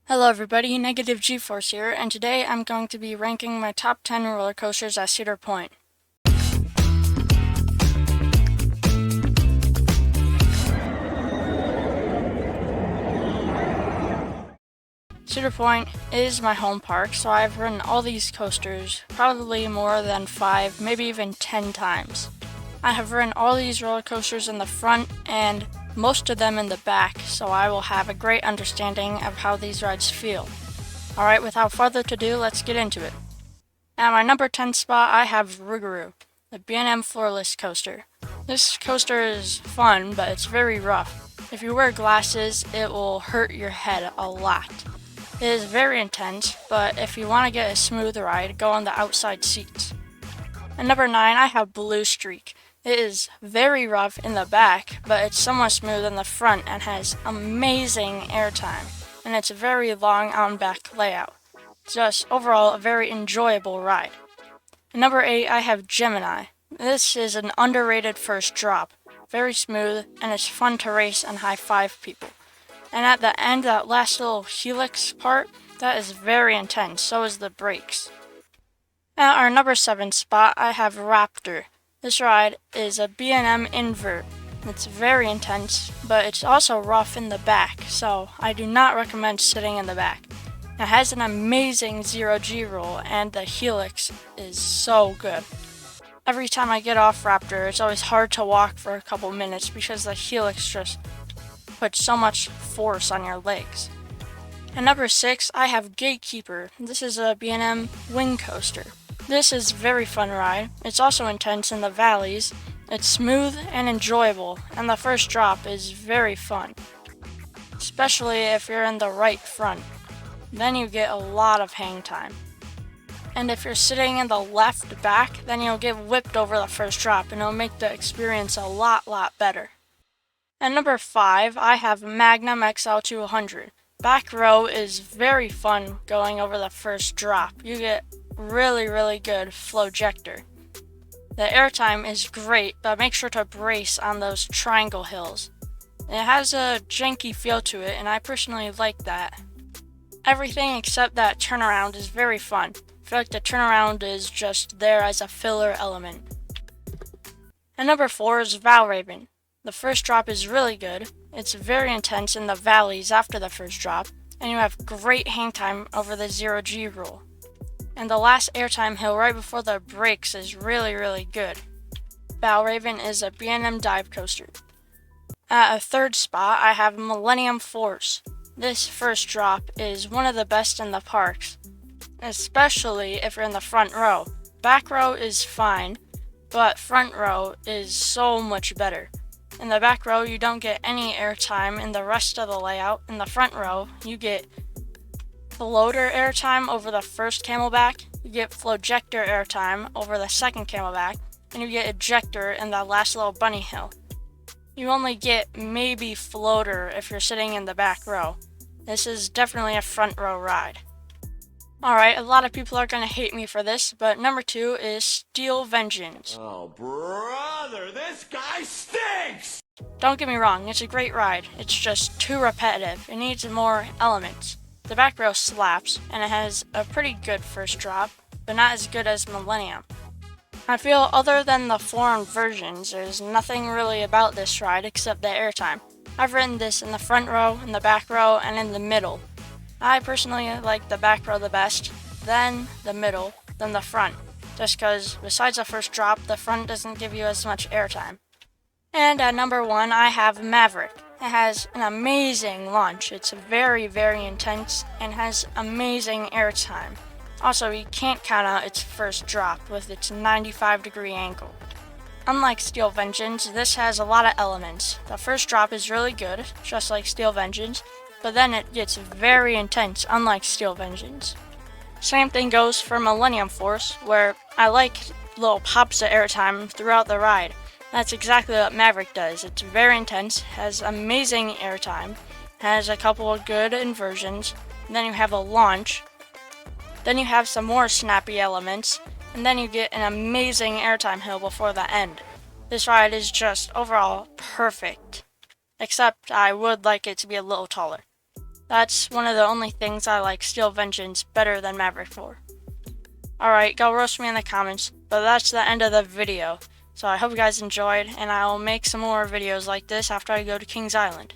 Hello everybody, Negative G-Force here, and today I'm going to be ranking my top 10 roller coasters at Cedar Point. Cedar Point is my home park, so I've ridden all these coasters probably more than 5, maybe even 10 times. I have ridden all these roller coasters in the front and most of them in the back, so I will have a great understanding of how these rides feel. Alright, without further ado, let's get into it. At my number 10 spot, I have Rugaroo, the B&M floorless coaster. This coaster is fun, but it's very rough. If you wear glasses, it will hurt your head a lot. It is very intense, but if you want to get a smooth ride, go on the outside seats. At number 9, I have Blue Streak. It is very rough in the back, but it's somewhat smooth in the front and has amazing airtime, and it's a very long on-back layout. Just overall a very enjoyable ride. At number 8, I have Gemini. This is an underrated first drop. Very smooth, and it's fun to race and high-five people. And at the end, that last little helix part, that is very intense, so is the brakes. At our number 7 spot, I have Raptor. This ride is a B&M invert. It's very intense, but it's also rough in the back, so I do not recommend sitting in the back. It has an amazing 0G roll, and the helix is so good. Every time I get off Raptor, it's always hard to walk for a couple minutes because the helix just puts so much force on your legs. At number 6, I have Gatekeeper. This is a B&M wing coaster. This is a very fun ride. It's also intense in the valleys. It's smooth and enjoyable, and the first drop is very fun, especially if you're in the right front. Then you get a lot of hang time. And if you're sitting in the left back, then you'll get whipped over the first drop, and it'll make the experience a lot better. At number 5, I have Magnum XL200. Back row is very fun going over the first drop. You get really good flowjector. The airtime is great, but make sure to brace on those triangle hills. It has a janky feel to it, and I personally like that. Everything except that turnaround is very fun. I feel like the turnaround is just there as a filler element. And number 4 is Valraven. The first drop is really good. It's very intense in the valleys after the first drop, and you have great hang time over the 0G rule. And the last airtime hill right before the brakes is really good. Valraven is a B&M dive coaster. At a third spot, I have Millennium Force. This first drop is one of the best in the parks, especially if you're in the front row. Back row is fine, but front row is so much better. In the back row, you don't get any airtime in the rest of the layout. In the front row, you get floater airtime over the first camelback, you get flowjector airtime over the second camelback, and you get ejector in that last little bunny hill. You only get maybe floater if you're sitting in the back row. This is definitely a front row ride. Alright, a lot of people are going to hate me for this, but number 2 is Steel Vengeance. Oh, brother, this guy stinks! Don't get me wrong, it's a great ride. It's just too repetitive. It needs more elements. The back row slaps, and it has a pretty good first drop, but not as good as Millennium. I feel other than the foreign versions, there's nothing really about this ride except the airtime. I've ridden this in the front row, in the back row, and in the middle. I personally like the back row the best, then the middle, then the front, just because besides the first drop, the front doesn't give you as much airtime. And at number 1, I have Maverick. It has an amazing launch. It's very intense and has amazing airtime. Also, you can't count out its first drop with its 95-degree angle. Unlike Steel Vengeance, this has a lot of elements. The first drop is really good, just like Steel Vengeance, but then it gets very intense, unlike Steel Vengeance. Same thing goes for Millennium Force, where I like little pops of airtime throughout the ride. That's exactly what Maverick does. It's very intense, has amazing airtime, has a couple of good inversions, then you have a launch, then you have some more snappy elements, and then you get an amazing airtime hill before the end. This ride is just overall perfect, except I would like it to be a little taller. That's one of the only things I like Steel Vengeance better than Maverick for. Alright, go roast me in the comments, but that's the end of the video. So I hope you guys enjoyed, and I'll make some more videos like this after I go to Kings Island.